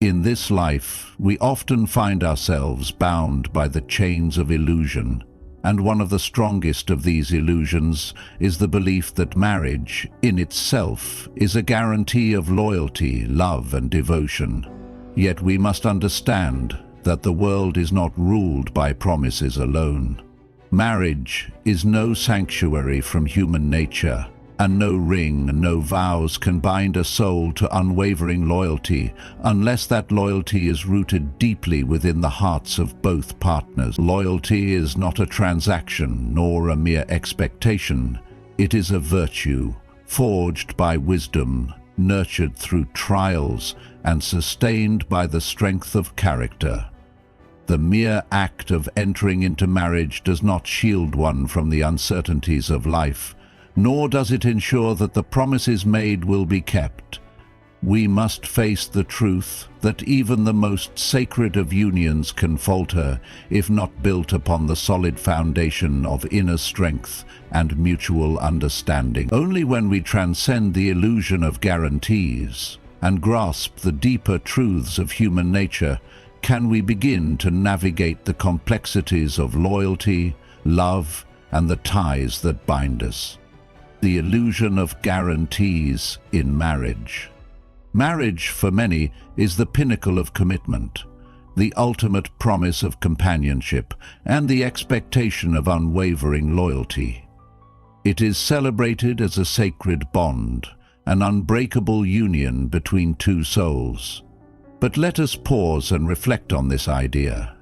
In this life, we often find ourselves bound by the chains of illusion, and one of the strongest of these illusions is the belief that marriage, in itself, is a guarantee of loyalty, love, and devotion. Yet we must understand that the world is not ruled by promises alone. Marriage is no sanctuary from human nature, and no ring, no vows can bind a soul to unwavering loyalty unless that loyalty is rooted deeply within the hearts of both partners. Loyalty is not a transaction nor a mere expectation. It is a virtue, forged by wisdom, nurtured through trials, and sustained by the strength of character. The mere act of entering into marriage does not shield one from the uncertainties of life, nor does it ensure that the promises made will be kept. We must face the truth that even the most sacred of unions can falter if not built upon the solid foundation of inner strength and mutual understanding. Only when we transcend the illusion of guarantees and grasp the deeper truths of human nature can we begin to navigate the complexities of loyalty, love, and the ties that bind us. The illusion of guarantees in marriage. Marriage, for many, is the pinnacle of commitment, the ultimate promise of companionship, and the expectation of unwavering loyalty. It is celebrated as a sacred bond, an unbreakable union between two souls. But let us pause and reflect on this idea.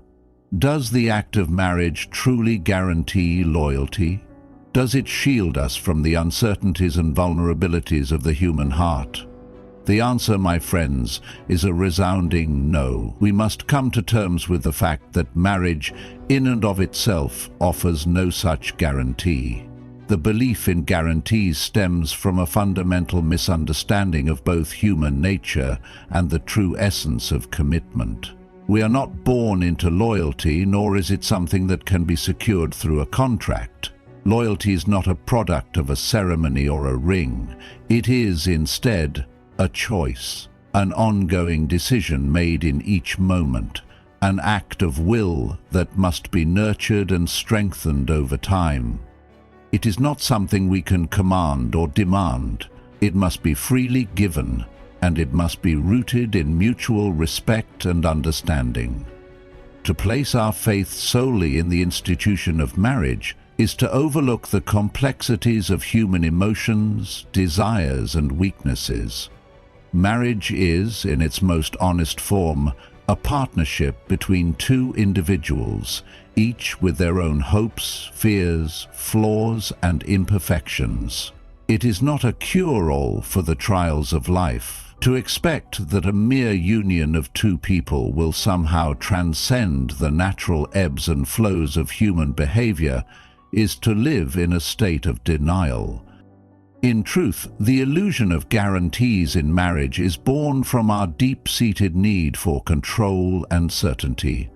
Does the act of marriage truly guarantee loyalty? Does it shield us from the uncertainties and vulnerabilities of the human heart? The answer, my friends, is a resounding no. We must come to terms with the fact that marriage, in and of itself, offers no such guarantee. The belief in guarantees stems from a fundamental misunderstanding of both human nature and the true essence of commitment. We are not born into loyalty, nor is it something that can be secured through a contract. Loyalty is not a product of a ceremony or a ring. It is, instead, a choice, an ongoing decision made in each moment, an act of will that must be nurtured and strengthened over time. It is not something we can command or demand. It must be freely given, and it must be rooted in mutual respect and understanding. To place our faith solely in the institution of marriage is to overlook the complexities of human emotions, desires, and weaknesses. Marriage is, in its most honest form, a partnership between two individuals, each with their own hopes, fears, flaws, and imperfections. It is not a cure-all for the trials of life. To expect that a mere union of two people will somehow transcend the natural ebbs and flows of human behavior is to live in a state of denial. In truth, the illusion of guarantees in marriage is born from our deep-seated need for control and certainty.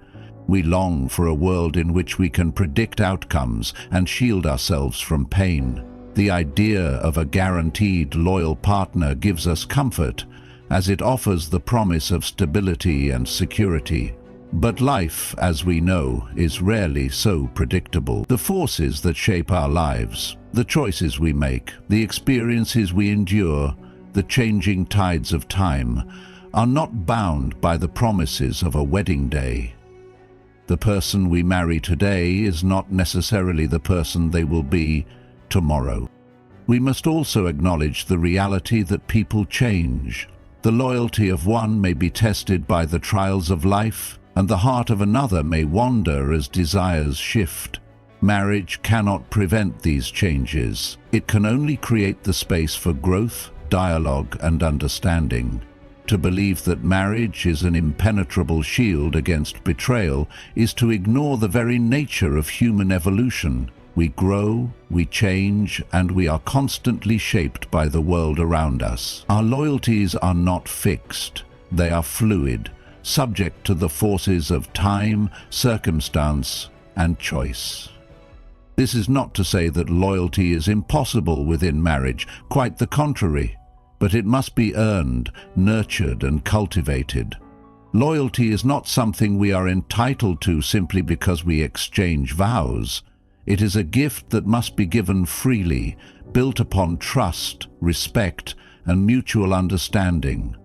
We long for a world in which we can predict outcomes and shield ourselves from pain. The idea of a guaranteed loyal partner gives us comfort, as it offers the promise of stability and security. But life, as we know, is rarely so predictable. The forces that shape our lives, the choices we make, the experiences we endure, the changing tides of time, are not bound by the promises of a wedding day. The person we marry today is not necessarily the person they will be tomorrow. We must also acknowledge the reality that people change. The loyalty of one may be tested by the trials of life, and the heart of another may wander as desires shift. Marriage cannot prevent these changes. It can only create the space for growth, dialogue, and understanding. To believe that marriage is an impenetrable shield against betrayal is to ignore the very nature of human evolution. We grow, we change, and we are constantly shaped by the world around us. Our loyalties are not fixed. They are fluid, subject to the forces of time, circumstance, and choice. This is not to say that loyalty is impossible within marriage, quite the contrary, but it must be earned, nurtured, and cultivated. Loyalty is not something we are entitled to simply because we exchange vows. It is a gift that must be given freely, built upon trust, respect, and mutual understanding.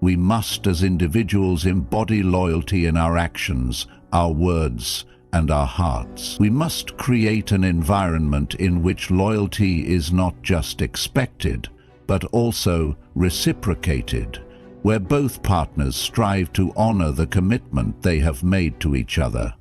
We must, as individuals, embody loyalty in our actions, our words, and our hearts. We must create an environment in which loyalty is not just expected, but also reciprocated, where both partners strive to honor the commitment they have made to each other.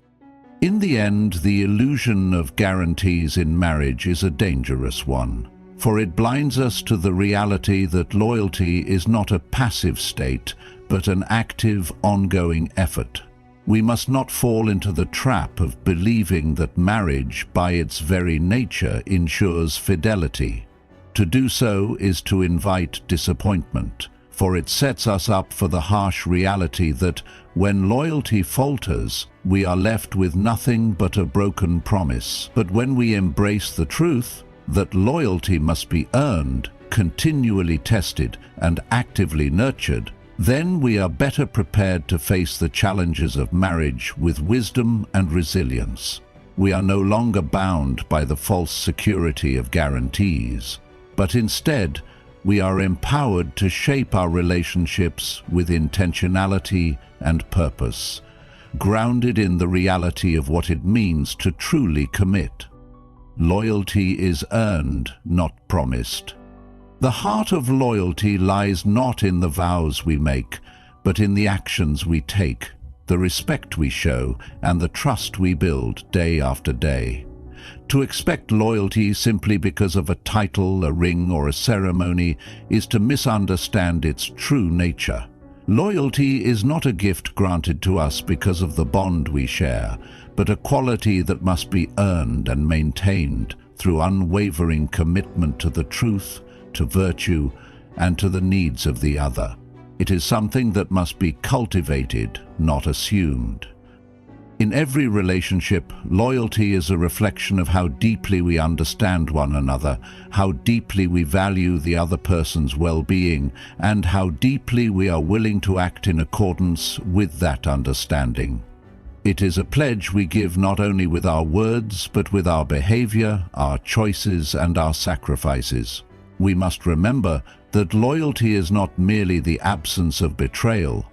In the end, the illusion of guarantees in marriage is a dangerous one, for it blinds us to the reality that loyalty is not a passive state, but an active, ongoing effort. We must not fall into the trap of believing that marriage, by its very nature, ensures fidelity. To do so is to invite disappointment, for it sets us up for the harsh reality that when loyalty falters, we are left with nothing but a broken promise. But when we embrace the truth that loyalty must be earned, continually tested, and actively nurtured, then we are better prepared to face the challenges of marriage with wisdom and resilience. We are no longer bound by the false security of guarantees, but instead, we are empowered to shape our relationships with intentionality and purpose, grounded in the reality of what it means to truly commit. Loyalty is earned, not promised. The heart of loyalty lies not in the vows we make, but in the actions we take, the respect we show, and the trust we build day after day. To expect loyalty simply because of a title, a ring, or a ceremony is to misunderstand its true nature. Loyalty is not a gift granted to us because of the bond we share, but a quality that must be earned and maintained through unwavering commitment to the truth, to virtue, and to the needs of the other. It is something that must be cultivated, not assumed. In every relationship, loyalty is a reflection of how deeply we understand one another, how deeply we value the other person's well-being, and how deeply we are willing to act in accordance with that understanding. It is a pledge we give not only with our words, but with our behavior, our choices, and our sacrifices. We must remember that loyalty is not merely the absence of betrayal,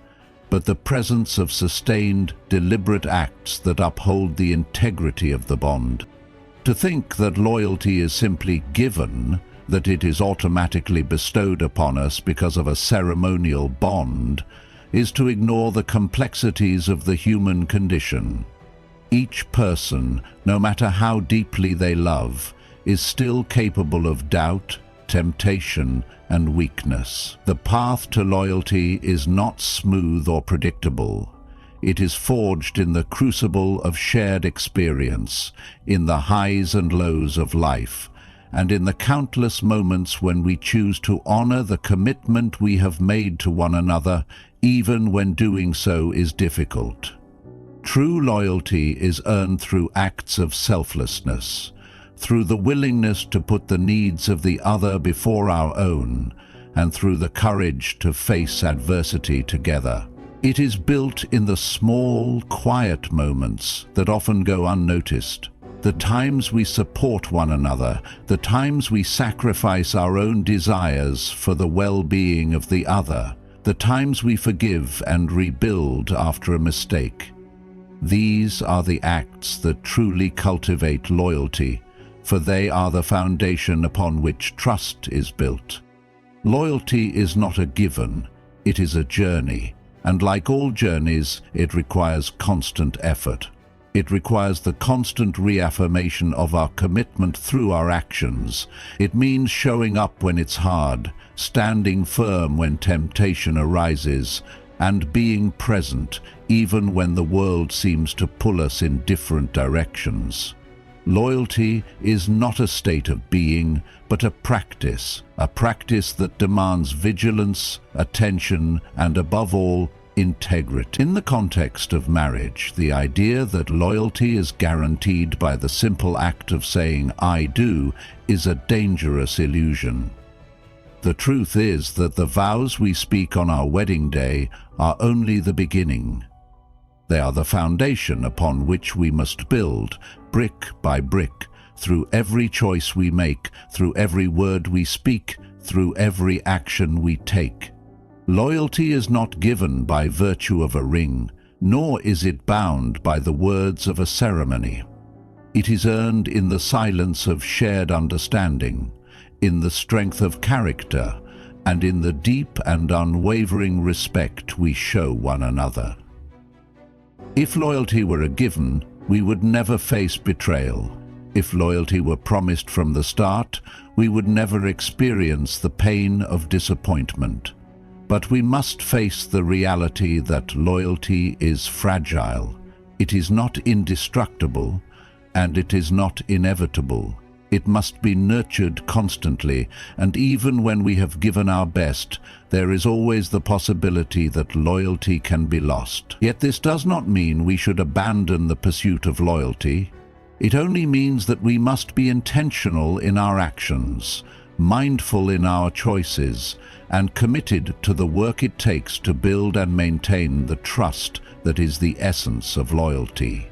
but the presence of sustained, deliberate acts that uphold the integrity of the bond. To think that loyalty is simply given, that it is automatically bestowed upon us because of a ceremonial bond, is to ignore the complexities of the human condition. Each person, no matter how deeply they love, is still capable of doubt, temptation, and weakness. The path to loyalty is not smooth or predictable. It is forged in the crucible of shared experience, in the highs and lows of life, and in the countless moments when we choose to honor the commitment we have made to one another, even when doing so is difficult. True loyalty is earned through acts of selflessness, through the willingness to put the needs of the other before our own, and through the courage to face adversity together. It is built in the small, quiet moments that often go unnoticed. The times we support one another, the times we sacrifice our own desires for the well-being of the other, the times we forgive and rebuild after a mistake. These are the acts that truly cultivate loyalty, for they are the foundation upon which trust is built. Loyalty is not a given, it is a journey, and like all journeys, it requires constant effort. It requires the constant reaffirmation of our commitment through our actions. It means showing up when it's hard, standing firm when temptation arises, and being present even when the world seems to pull us in different directions. Loyalty is not a state of being, but a practice that demands vigilance, attention, and above all, integrity. In the context of marriage, the idea that loyalty is guaranteed by the simple act of saying "I do" is a dangerous illusion. The truth is that the vows we speak on our wedding day are only the beginning. They are the foundation upon which we must build, brick by brick, through every choice we make, through every word we speak, through every action we take. Loyalty is not given by virtue of a ring, nor is it bound by the words of a ceremony. It is earned in the silence of shared understanding, in the strength of character, and in the deep and unwavering respect we show one another. If loyalty were a given, we would never face betrayal. If loyalty were promised from the start, we would never experience the pain of disappointment. But we must face the reality that loyalty is fragile. It is not indestructible, and it is not inevitable. It must be nurtured constantly, and even when we have given our best, there is always the possibility that loyalty can be lost. Yet this does not mean we should abandon the pursuit of loyalty. It only means that we must be intentional in our actions, mindful in our choices, and committed to the work it takes to build and maintain the trust that is the essence of loyalty.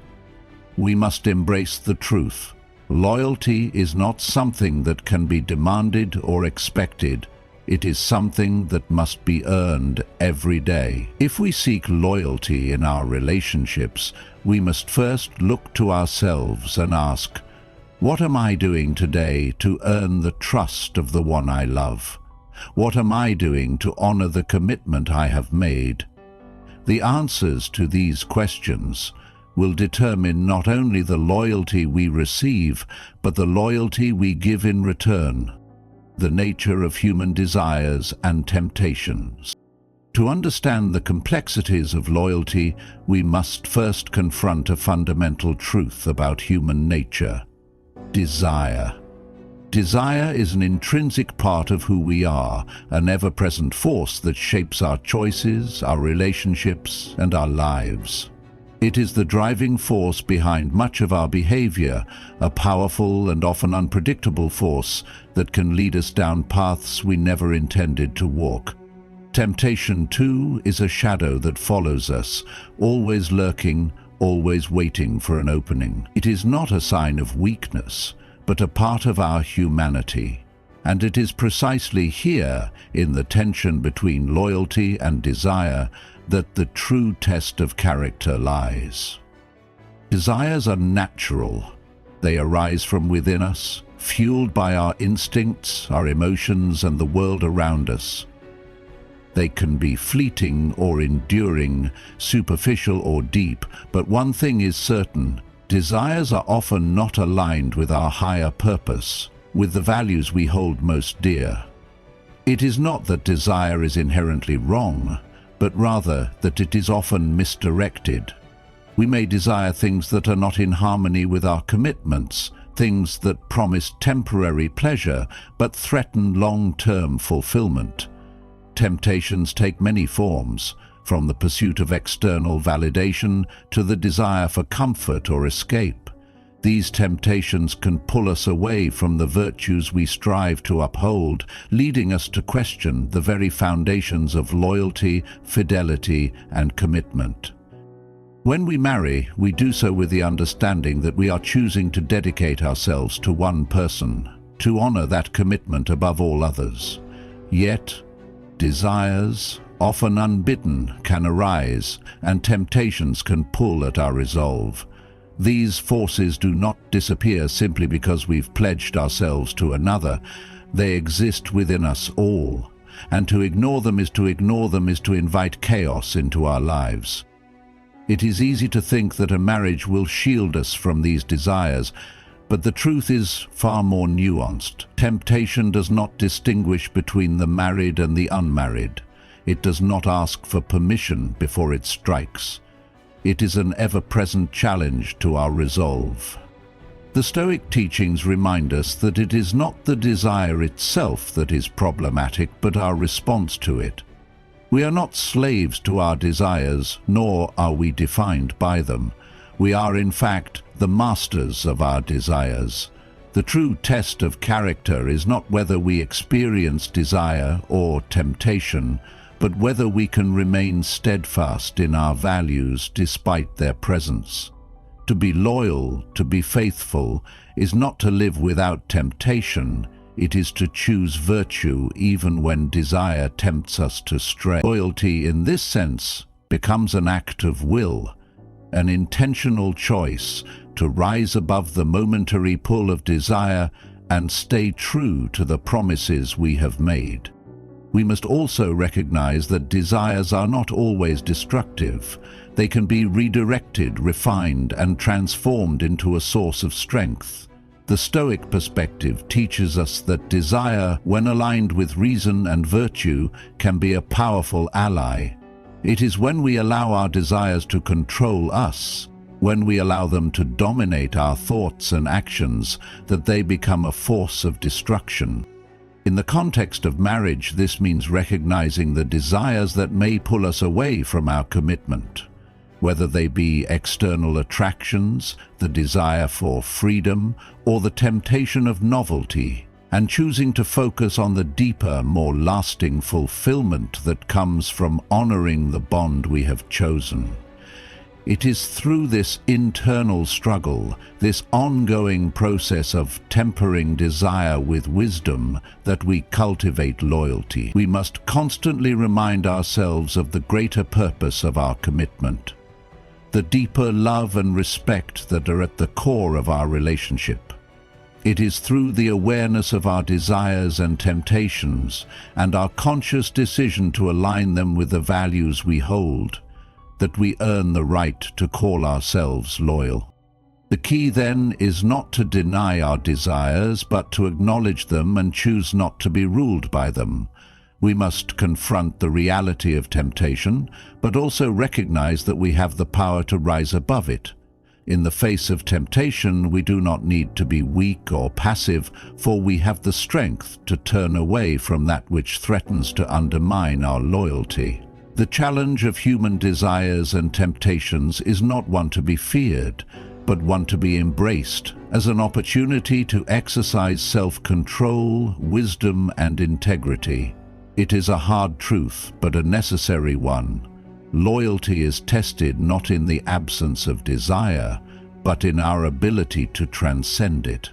We must embrace the truth. Loyalty is not something that can be demanded or expected. It is something that must be earned every day. If we seek loyalty in our relationships, we must first look to ourselves and ask, what am I doing today to earn the trust of the one I love? What am I doing to honor the commitment I have made? The answers to these questions will determine not only the loyalty we receive, but the loyalty we give in return, the nature of human desires and temptations. To understand the complexities of loyalty, we must first confront a fundamental truth about human nature: desire. Desire is an intrinsic part of who we are, an ever-present force that shapes our choices, our relationships, and our lives. It is the driving force behind much of our behavior, a powerful and often unpredictable force that can lead us down paths we never intended to walk. Temptation, too, is a shadow that follows us, always lurking, always waiting for an opening. It is not a sign of weakness, but a part of our humanity. And it is precisely here, in the tension between loyalty and desire, that the true test of character lies. Desires are natural. They arise from within us, fueled by our instincts, our emotions, and the world around us. They can be fleeting or enduring, superficial or deep, but one thing is certain: desires are often not aligned with our higher purpose, with the values we hold most dear. It is not that desire is inherently wrong, but rather that it is often misdirected. We may desire things that are not in harmony with our commitments, things that promise temporary pleasure but threaten long-term fulfillment. Temptations take many forms, from the pursuit of external validation to the desire for comfort or escape. These temptations can pull us away from the virtues we strive to uphold, leading us to question the very foundations of loyalty, fidelity, and commitment. When we marry, we do so with the understanding that we are choosing to dedicate ourselves to one person, to honor that commitment above all others. Yet, desires, often unbidden, can arise, and temptations can pull at our resolve. These forces do not disappear simply because we've pledged ourselves to another. They exist within us all, and to ignore them is to invite chaos into our lives. It is easy to think that a marriage will shield us from these desires, but the truth is far more nuanced. Temptation does not distinguish between the married and the unmarried. It does not ask for permission before it strikes. It is an ever-present challenge to our resolve. The Stoic teachings remind us that it is not the desire itself that is problematic, but our response to it. We are not slaves to our desires, nor are we defined by them. We are, in fact, the masters of our desires. The true test of character is not whether we experience desire or temptation, but whether we can remain steadfast in our values despite their presence. To be loyal, to be faithful, is not to live without temptation. It is to choose virtue even when desire tempts us to stray. Loyalty in this sense becomes an act of will, an intentional choice to rise above the momentary pull of desire and stay true to the promises we have made. We must also recognize that desires are not always destructive. They can be redirected, refined, and transformed into a source of strength. The Stoic perspective teaches us that desire, when aligned with reason and virtue, can be a powerful ally. It is when we allow our desires to control us, when we allow them to dominate our thoughts and actions, that they become a force of destruction. In the context of marriage, this means recognizing the desires that may pull us away from our commitment, whether they be external attractions, the desire for freedom, or the temptation of novelty, and choosing to focus on the deeper, more lasting fulfillment that comes from honoring the bond we have chosen. It is through this internal struggle, this ongoing process of tempering desire with wisdom, that we cultivate loyalty. We must constantly remind ourselves of the greater purpose of our commitment, the deeper love and respect that are at the core of our relationship. It is through the awareness of our desires and temptations and our conscious decision to align them with the values we hold that we earn the right to call ourselves loyal. The key then is not to deny our desires, but to acknowledge them and choose not to be ruled by them. We must confront the reality of temptation, but also recognize that we have the power to rise above it. In the face of temptation, we do not need to be weak or passive, for we have the strength to turn away from that which threatens to undermine our loyalty. The challenge of human desires and temptations is not one to be feared, but one to be embraced as an opportunity to exercise self-control, wisdom, and integrity. It is a hard truth, but a necessary one. Loyalty is tested not in the absence of desire, but in our ability to transcend it.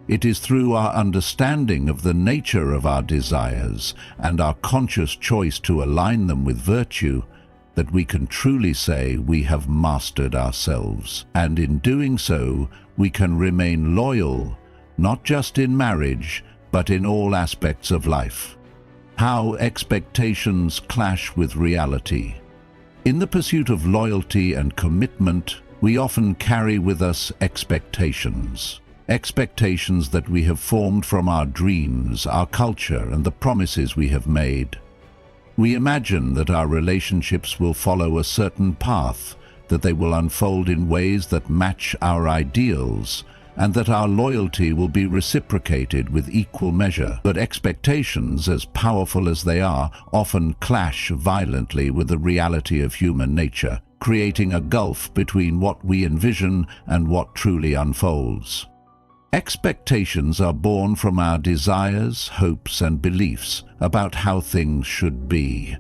It is through our understanding of the nature of our desires and our conscious choice to align them with virtue that we can truly say we have mastered ourselves. And in doing so, we can remain loyal, not just in marriage, but in all aspects of life. How expectations clash with reality. In the pursuit of loyalty and commitment, we often carry with us expectations. Expectations that we have formed from our dreams, our culture, and the promises we have made. We imagine that our relationships will follow a certain path, that they will unfold in ways that match our ideals, and that our loyalty will be reciprocated with equal measure. But expectations, as powerful as they are, often clash violently with the reality of human nature, creating a gulf between what we envision and what truly unfolds. Expectations are born from our desires, hopes, and beliefs about how things should be.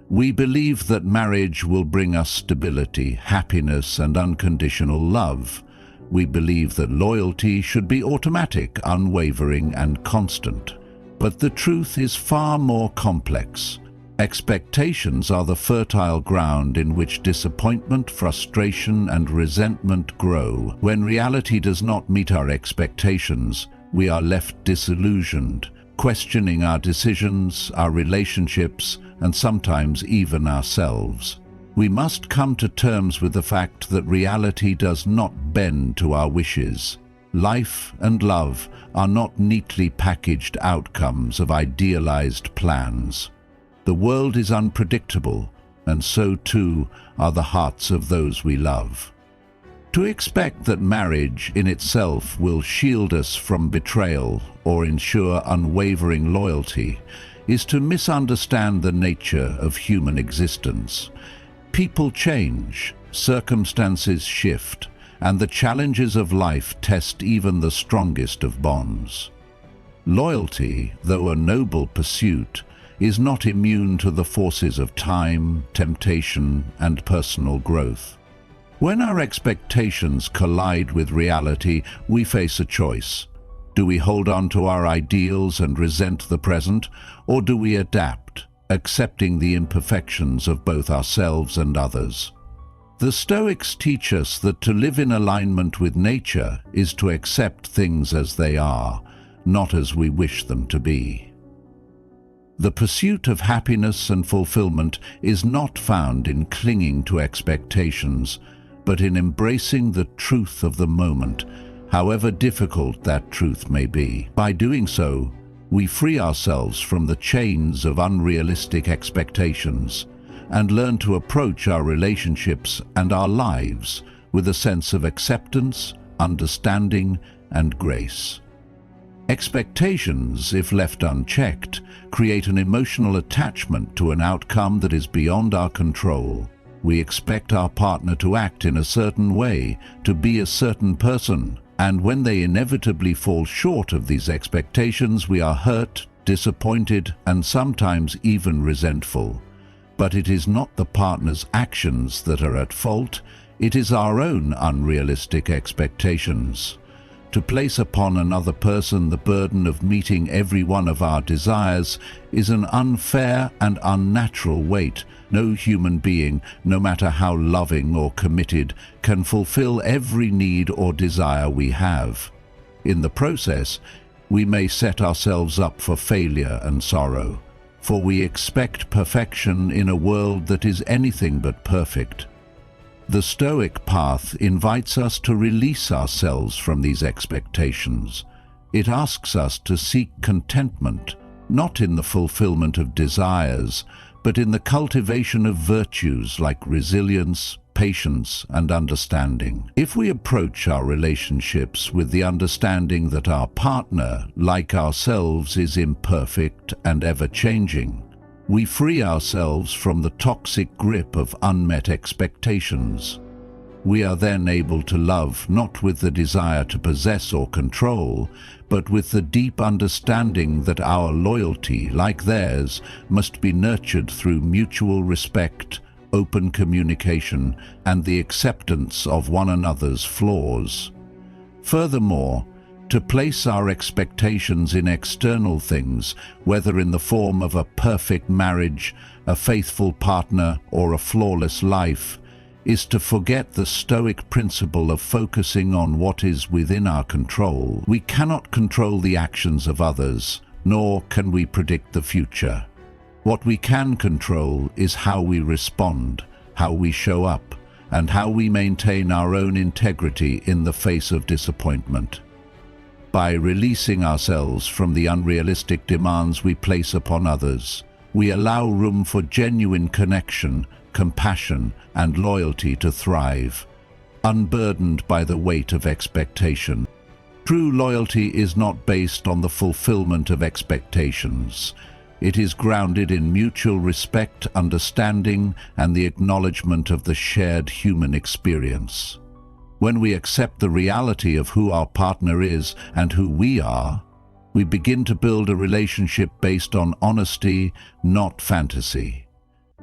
We believe that marriage will bring us stability, happiness, and unconditional love. We believe that loyalty should be automatic, unwavering, and constant. But the truth is far more complex. Expectations are the fertile ground in which disappointment, frustration, and resentment grow. When reality does not meet our expectations, we are left disillusioned, questioning our decisions, our relationships, and sometimes even ourselves. We must come to terms with the fact that reality does not bend to our wishes. Life and love are not neatly packaged outcomes of idealized plans. The world is unpredictable, and so too are the hearts of those we love. To expect that marriage in itself will shield us from betrayal or ensure unwavering loyalty is to misunderstand the nature of human existence. People change, circumstances shift, and the challenges of life test even the strongest of bonds. Loyalty, though a noble pursuit, is not immune to the forces of time, temptation, and personal growth. When our expectations collide with reality, we face a choice. Do we hold on to our ideals and resent the present, or do we adapt, accepting the imperfections of both ourselves and others? The Stoics teach us that to live in alignment with nature is to accept things as they are, not as we wish them to be. The pursuit of happiness and fulfillment is not found in clinging to expectations, but in embracing the truth of the moment, however difficult that truth may be. By doing so, we free ourselves from the chains of unrealistic expectations and learn to approach our relationships and our lives with a sense of acceptance, understanding, and grace. Expectations, if left unchecked, create an emotional attachment to an outcome that is beyond our control. We expect our partner to act in a certain way, to be a certain person, and when they inevitably fall short of these expectations, we are hurt, disappointed, and sometimes even resentful. But it is not the partner's actions that are at fault, it is our own unrealistic expectations. To place upon another person the burden of meeting every one of our desires is an unfair and unnatural weight. No human being, no matter how loving or committed, can fulfill every need or desire we have. In the process, we may set ourselves up for failure and sorrow, for we expect perfection in a world that is anything but perfect. The Stoic path invites us to release ourselves from these expectations. It asks us to seek contentment, not in the fulfillment of desires, but in the cultivation of virtues like resilience, patience, and understanding. If we approach our relationships with the understanding that our partner, like ourselves, is imperfect and ever-changing, we free ourselves from the toxic grip of unmet expectations. We are then able to love not with the desire to possess or control, but with the deep understanding that our loyalty, like theirs, must be nurtured through mutual respect, open communication, and the acceptance of one another's flaws. Furthermore, to place our expectations in external things, whether in the form of a perfect marriage, a faithful partner, or a flawless life, is to forget the Stoic principle of focusing on what is within our control. We cannot control the actions of others, nor can we predict the future. What we can control is how we respond, how we show up, and how we maintain our own integrity in the face of disappointment. By releasing ourselves from the unrealistic demands we place upon others, we allow room for genuine connection, compassion, and loyalty to thrive, unburdened by the weight of expectation. True loyalty is not based on the fulfillment of expectations. It is grounded in mutual respect, understanding, and the acknowledgement of the shared human experience. When we accept the reality of who our partner is and who we are, we begin to build a relationship based on honesty, not fantasy.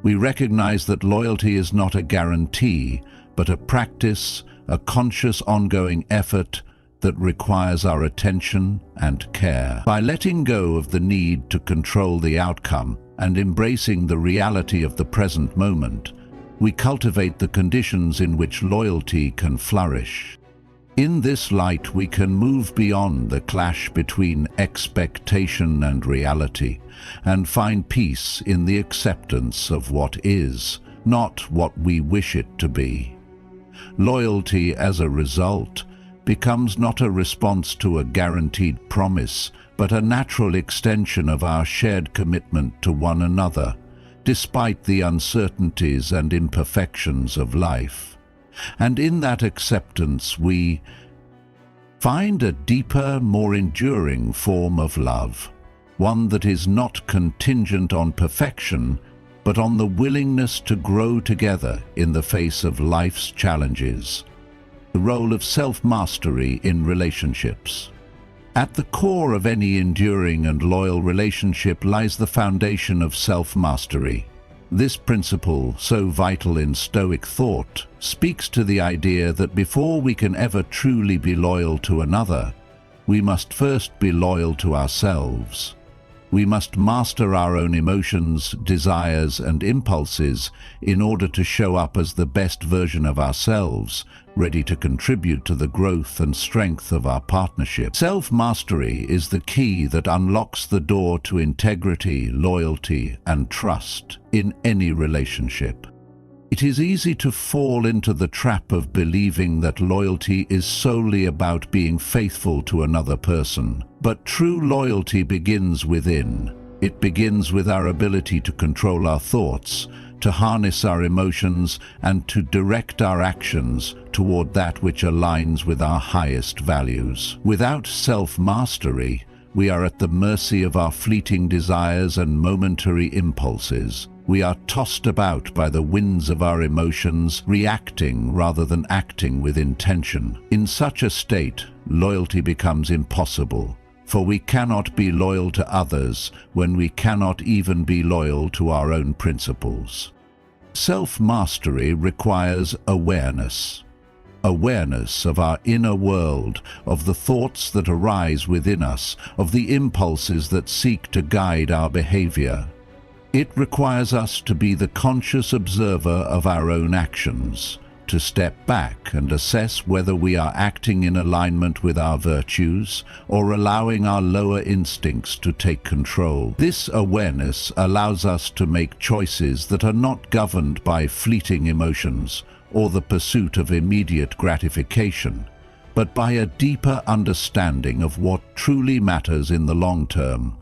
We recognize that loyalty is not a guarantee, but a practice, a conscious ongoing effort that requires our attention and care. By letting go of the need to control the outcome and embracing the reality of the present moment, we cultivate the conditions in which loyalty can flourish. In this light, we can move beyond the clash between expectation and reality and find peace in the acceptance of what is, not what we wish it to be. Loyalty, as a result, becomes not a response to a guaranteed promise, but a natural extension of our shared commitment to one another, despite the uncertainties and imperfections of life. And in that acceptance, we find a deeper, more enduring form of love, one that is not contingent on perfection, but on the willingness to grow together in the face of life's challenges. The role of self-mastery in relationships. At the core of any enduring and loyal relationship lies the foundation of self-mastery. This principle, so vital in Stoic thought, speaks to the idea that before we can ever truly be loyal to another, we must first be loyal to ourselves. We must master our own emotions, desires, and impulses in order to show up as the best version of ourselves, ready to contribute to the growth and strength of our partnership. Self-mastery is the key that unlocks the door to integrity, loyalty, and trust in any relationship. It is easy to fall into the trap of believing that loyalty is solely about being faithful to another person. But true loyalty begins within. It begins with our ability to control our thoughts, to harness our emotions, and to direct our actions toward that which aligns with our highest values. Without self-mastery, we are at the mercy of our fleeting desires and momentary impulses. We are tossed about by the winds of our emotions, reacting rather than acting with intention. In such a state, loyalty becomes impossible, for we cannot be loyal to others when we cannot even be loyal to our own principles. Self-mastery requires awareness. Awareness of our inner world, of the thoughts that arise within us, of the impulses that seek to guide our behavior. It requires us to be the conscious observer of our own actions, to step back and assess whether we are acting in alignment with our virtues or allowing our lower instincts to take control. This awareness allows us to make choices that are not governed by fleeting emotions or the pursuit of immediate gratification, but by a deeper understanding of what truly matters in the long term.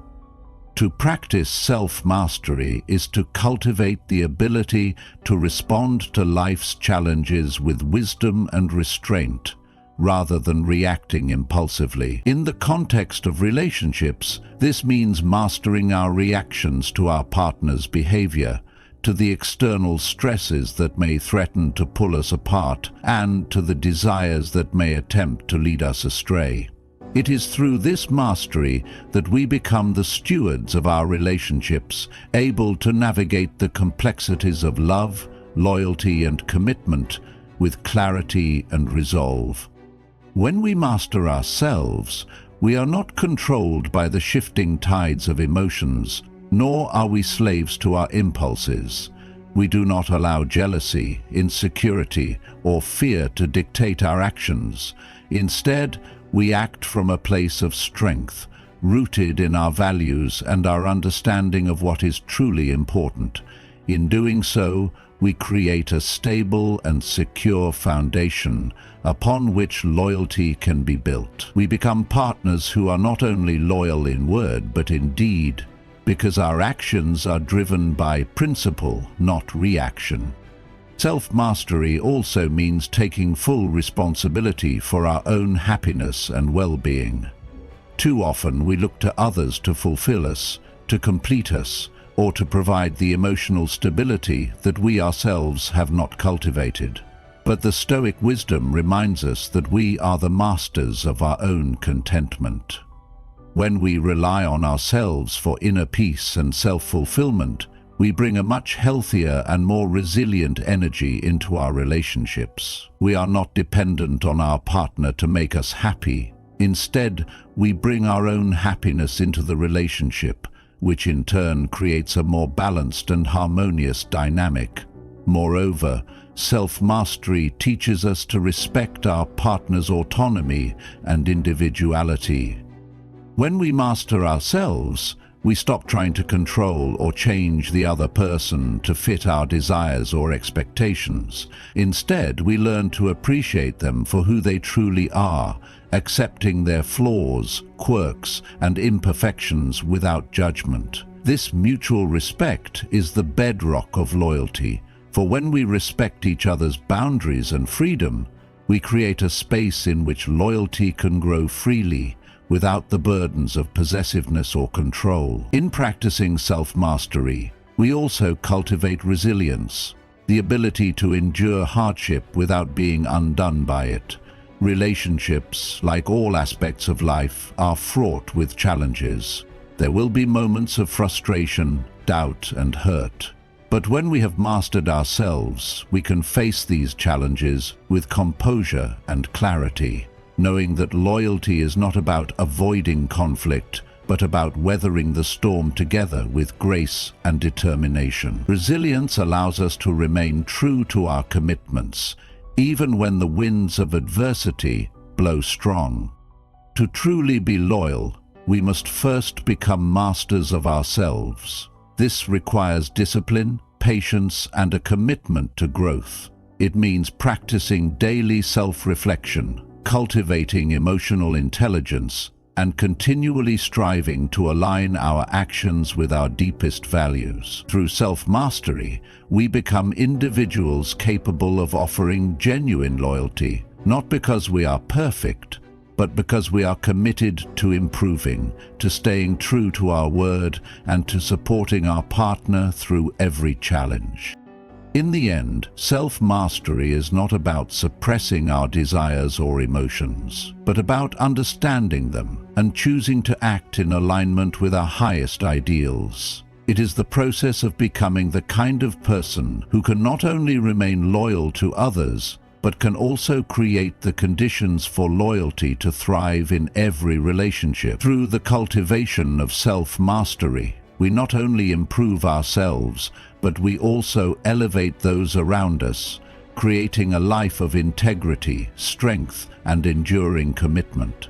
To practice self-mastery is to cultivate the ability to respond to life's challenges with wisdom and restraint, rather than reacting impulsively. In the context of relationships, this means mastering our reactions to our partner's behavior, to the external stresses that may threaten to pull us apart, and to the desires that may attempt to lead us astray. It is through this mastery that we become the stewards of our relationships, able to navigate the complexities of love, loyalty, and commitment with clarity and resolve. When we master ourselves, we are not controlled by the shifting tides of emotions, nor are we slaves to our impulses. We do not allow jealousy, insecurity, or fear to dictate our actions. Instead, we act from a place of strength, rooted in our values and our understanding of what is truly important. In doing so, we create a stable and secure foundation upon which loyalty can be built. We become partners who are not only loyal in word but in deed, because our actions are driven by principle, not reaction. Self-mastery also means taking full responsibility for our own happiness and well-being. Too often we look to others to fulfill us, to complete us, or to provide the emotional stability that we ourselves have not cultivated. But the Stoic wisdom reminds us that we are the masters of our own contentment. When we rely on ourselves for inner peace and self-fulfillment, we bring a much healthier and more resilient energy into our relationships. We are not dependent on our partner to make us happy. Instead, we bring our own happiness into the relationship, which in turn creates a more balanced and harmonious dynamic. Moreover, self-mastery teaches us to respect our partner's autonomy and individuality. When we master ourselves, we stop trying to control or change the other person to fit our desires or expectations. Instead, we learn to appreciate them for who they truly are, accepting their flaws, quirks, and imperfections without judgment. This mutual respect is the bedrock of loyalty, for when we respect each other's boundaries and freedom, we create a space in which loyalty can grow freely, without the burdens of possessiveness or control. In practicing self-mastery, we also cultivate resilience, the ability to endure hardship without being undone by it. Relationships, like all aspects of life, are fraught with challenges. There will be moments of frustration, doubt, and hurt. But when we have mastered ourselves, we can face these challenges with composure and clarity, knowing that loyalty is not about avoiding conflict, but about weathering the storm together with grace and determination. Resilience allows us to remain true to our commitments, even when the winds of adversity blow strong. To truly be loyal, we must first become masters of ourselves. This requires discipline, patience, and a commitment to growth. It means practicing daily self-reflection, cultivating emotional intelligence, and continually striving to align our actions with our deepest values. Through self-mastery, we become individuals capable of offering genuine loyalty, not because we are perfect, but because we are committed to improving, to staying true to our word, and to supporting our partner through every challenge. In the end, self-mastery is not about suppressing our desires or emotions, but about understanding them and choosing to act in alignment with our highest ideals. It is the process of becoming the kind of person who can not only remain loyal to others, but can also create the conditions for loyalty to thrive in every relationship. Through the cultivation of self-mastery, we not only improve ourselves, but we also elevate those around us, creating a life of integrity, strength, and enduring commitment.